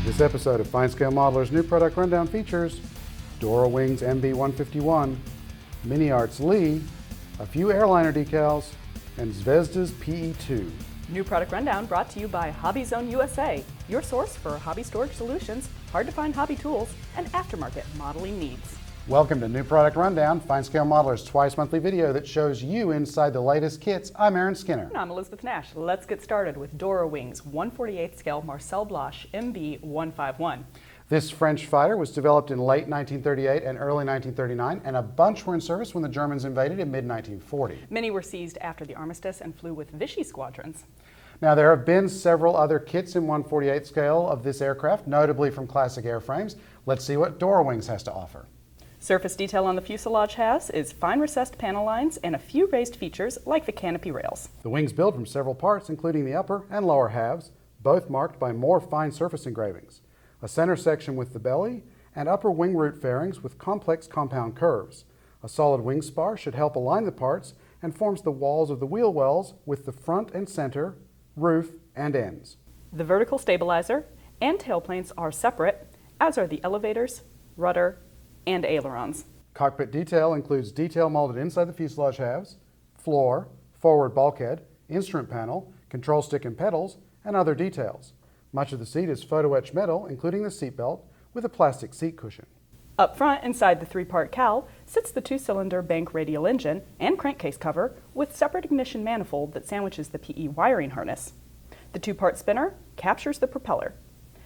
This episode of FineScale Modeler's new product rundown features Dora Wings MB 151, MiniArt's Lee, a few Airliner decals, and Zvezda's PE2. New product rundown brought to you by Hobby Zone USA, your source for hobby storage solutions, hard to find hobby tools, and aftermarket modeling needs. Welcome to New Product Rundown, FineScale Modeler's twice monthly video that shows you inside the latest kits. I'm Aaron Skinner. And I'm Elizabeth Nash. Let's get started with Dora Wings 1/48 scale Marcel-Bloch MB 151. This French fighter was developed in late 1938 and early 1939, and a bunch were in service when the Germans invaded in mid-1940. Many were seized after the armistice and flew with Vichy squadrons. Now, there have been several other kits in 1/48 scale of this aircraft, notably from classic airframes. Let's see what Dora Wings has to offer. Surface detail on the fuselage has is fine recessed panel lines and a few raised features like the canopy rails. The wings build from several parts, including the upper and lower halves, both marked by more fine surface engravings, a center section with the belly, and upper wing root fairings with complex compound curves. A solid wing spar should help align the parts and forms the walls of the wheel wells with the front and center, roof, and ends. The vertical stabilizer and tailplanes are separate, as are the elevators, rudder, and ailerons. Cockpit detail includes detail molded inside the fuselage halves, floor, forward bulkhead, instrument panel, control stick and pedals, and other details. Much of the seat is photo-etched metal, including the seatbelt, with a plastic seat cushion. Up front, inside the three-part cowl, sits the two-cylinder bank radial engine and crankcase cover with separate ignition manifold that sandwiches the PE wiring harness. The two-part spinner captures the propeller.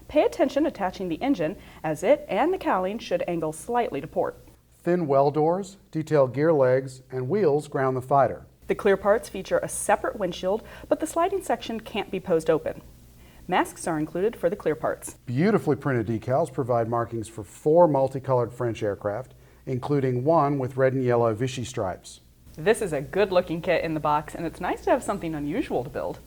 Pay attention attaching the engine, as it and the cowling should angle slightly to port. Thin well doors, detailed gear legs, and wheels ground the fighter. The clear parts feature a separate windshield, but the sliding section can't be posed open. Masks are included for the clear parts. Beautifully printed decals provide markings for 4 multicolored French aircraft, including one with red and yellow Vichy stripes. This is a good-looking kit in the box, and it's nice to have something unusual to build.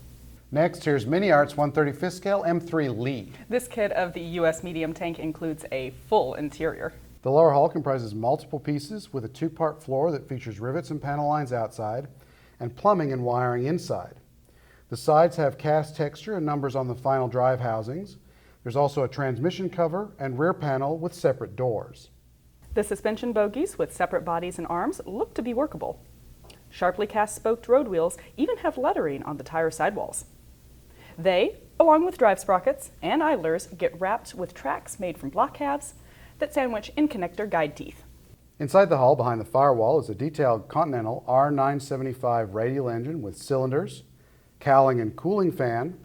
Next, here's MiniArt's 1/35 scale M3 Lee. This kit of the US medium tank includes a full interior. The lower hull comprises multiple pieces with a 2-part floor that features rivets and panel lines outside and plumbing and wiring inside. The sides have cast texture and numbers on the final drive housings. There's also a transmission cover and rear panel with separate doors. The suspension bogies with separate bodies and arms look to be workable. Sharply cast spoked road wheels even have lettering on the tire sidewalls. They, along with drive sprockets and idlers, get wrapped with tracks made from block halves that sandwich in-connector guide teeth. Inside the hull, behind the firewall, is a detailed Continental R975 radial engine with cylinders, cowling and cooling fan,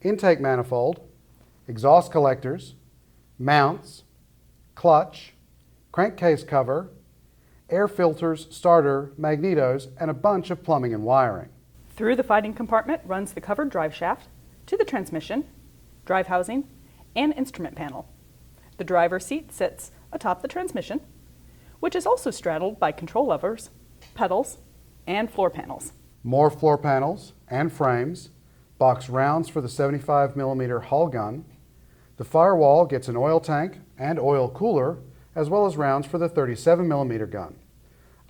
intake manifold, exhaust collectors, mounts, clutch, crankcase cover, air filters, starter, magnetos, and a bunch of plumbing and wiring. Through the fighting compartment runs the covered drive shaft to the transmission, drive housing, and instrument panel. The driver's seat sits atop the transmission, which is also straddled by control levers, pedals, and floor panels. More floor panels and frames, box rounds for the 75mm hull gun. The firewall gets an oil tank and oil cooler, as well as rounds for the 37mm gun.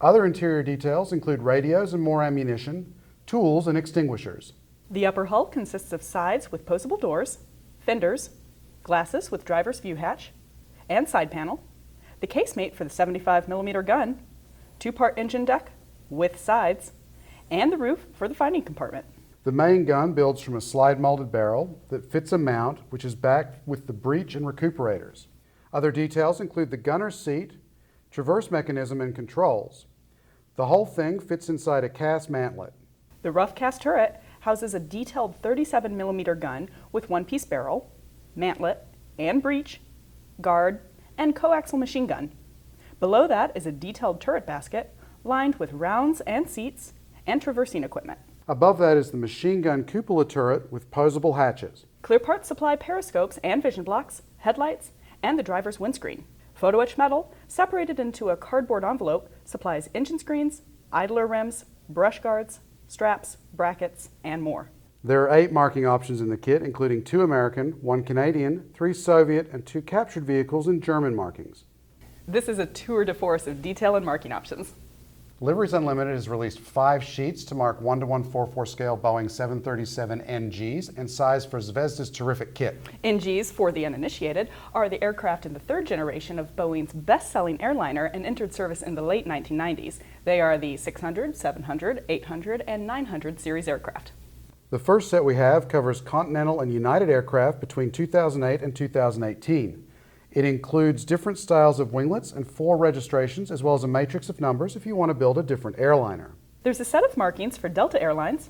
Other interior details include radios and more ammunition, tools, and extinguishers. The upper hull consists of sides with posable doors, fenders, glasses with driver's view hatch, and side panel, the casemate for the 75mm gun, 2-part engine deck with sides, and the roof for the fighting compartment. The main gun builds from a slide molded barrel that fits a mount which is backed with the breech and recuperators. Other details include the gunner's seat, traverse mechanism, and controls. The whole thing fits inside a cast mantlet. The rough cast turret houses a detailed 37mm gun with one-piece barrel, mantlet, and breech, guard, and coaxial machine gun. Below that is a detailed turret basket lined with rounds and seats and traversing equipment. Above that is the machine gun cupola turret with posable hatches. Clear parts supply periscopes and vision blocks, headlights, and the driver's windscreen. Photo-etched metal, separated into a cardboard envelope, supplies engine screens, idler rims, brush guards, straps, brackets, and more. There are 8 marking options in the kit, including 2 American, 1 Canadian, 3 Soviet, and 2 captured vehicles in German markings. This is a tour de force of detail and marking options. Liveries Unlimited has released 5 sheets to mark 1:144 scale Boeing 737 NGs and size for Zvezda's terrific kit. NGs, for the uninitiated, are the aircraft in the third generation of Boeing's best-selling airliner and entered service in the late 1990s. They are the 600, 700, 800, and 900 series aircraft. The first set we have covers Continental and United aircraft between 2008 and 2018. It includes different styles of winglets and 4 registrations, as well as a matrix of numbers if you want to build a different airliner. There's a set of markings for Delta Airlines.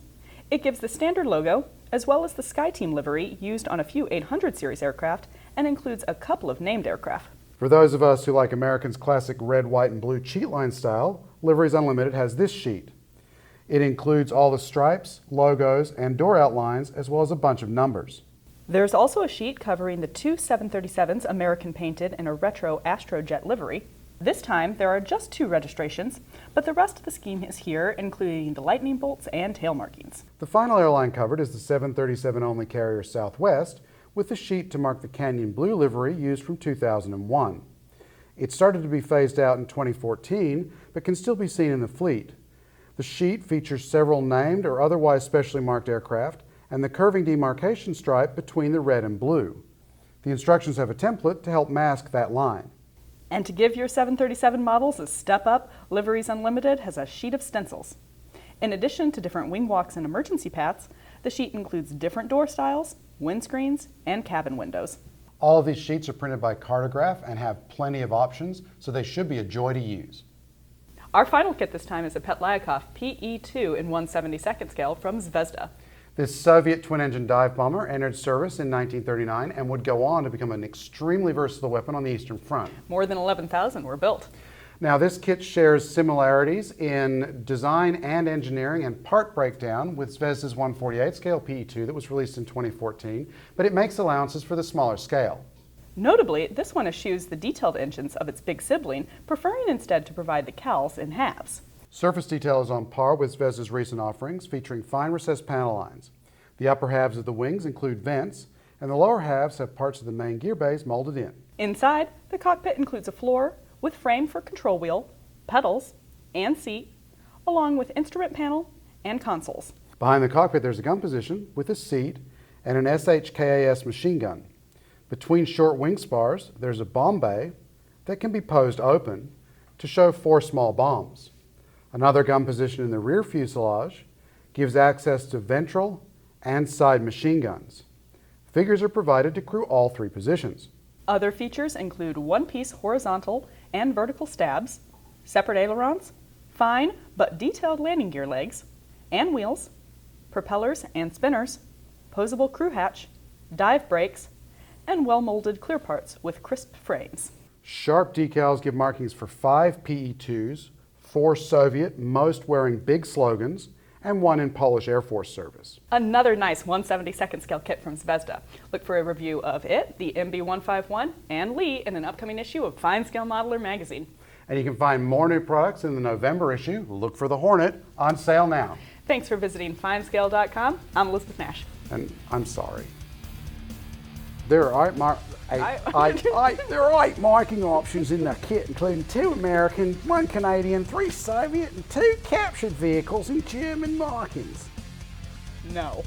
It gives the standard logo, as well as the SkyTeam livery used on a few 800 series aircraft, and includes a couple of named aircraft. For those of us who like American's classic red, white, and blue cheat line style, Liveries Unlimited has this sheet. It includes all the stripes, logos, and door outlines, as well as a bunch of numbers. There's also a sheet covering the 2 737s American painted in a retro Astrojet livery. This time there are just 2 registrations, but the rest of the scheme is here, including the lightning bolts and tail markings. The final airline covered is the 737 only carrier Southwest, with the sheet to mark the Canyon Blue livery used from 2001. It started to be phased out in 2014, but can still be seen in the fleet. The sheet features several named or otherwise specially marked aircraft and the curving demarcation stripe between the red and blue. The instructions have a template to help mask that line. And to give your 737 models a step up, Liveries Unlimited has a sheet of stencils. In addition to different wing walks and emergency paths, the sheet includes different door styles, windscreens, and cabin windows. All of these sheets are printed by Cartograph and have plenty of options, so they should be a joy to use. Our final kit this time is a Petlyakov Pe-2 in 1/72 scale from Zvezda. This Soviet twin-engine dive bomber entered service in 1939 and would go on to become an extremely versatile weapon on the Eastern Front. More than 11,000 were built. Now, this kit shares similarities in design and engineering and part breakdown with Zvezda's 1/48 scale Pe-2 that was released in 2014, but it makes allowances for the smaller scale. Notably, this one eschews the detailed engines of its big sibling, preferring instead to provide the cowls in halves. Surface detail is on par with Zvezda's recent offerings, featuring fine recessed panel lines. The upper halves of the wings include vents, and the lower halves have parts of the main gear bays molded in. Inside, the cockpit includes a floor with frame for control wheel, pedals, and seat, along with instrument panel and consoles. Behind the cockpit, there's a gun position with a seat and an SHKAS machine gun. Between short wing spars, there's a bomb bay that can be posed open to show 4 small bombs. Another gun position in the rear fuselage gives access to ventral and side machine guns. Figures are provided to crew all 3 positions. Other features include one-piece horizontal and vertical stabs, separate ailerons, fine but detailed landing gear legs, and wheels, propellers and spinners, posable crew hatch, dive brakes, and well-molded clear parts with crisp frames. Sharp decals give markings for 5 Pe-2s, 4 Soviet, most wearing big slogans, and 1 in Polish Air Force service. Another nice 1/72 scale kit from Zvezda. Look for a review of it, the MB151, and Lee in an upcoming issue of FineScale Modeler magazine. And you can find more new products in the November issue. Look for the Hornet on sale now. Thanks for visiting FineScale.com. I'm Elizabeth Nash. And I'm sorry. There are 8 marking options in the kit, including 2 American, 1 Canadian, 3 Soviet, and 2 captured vehicles in German markings. No.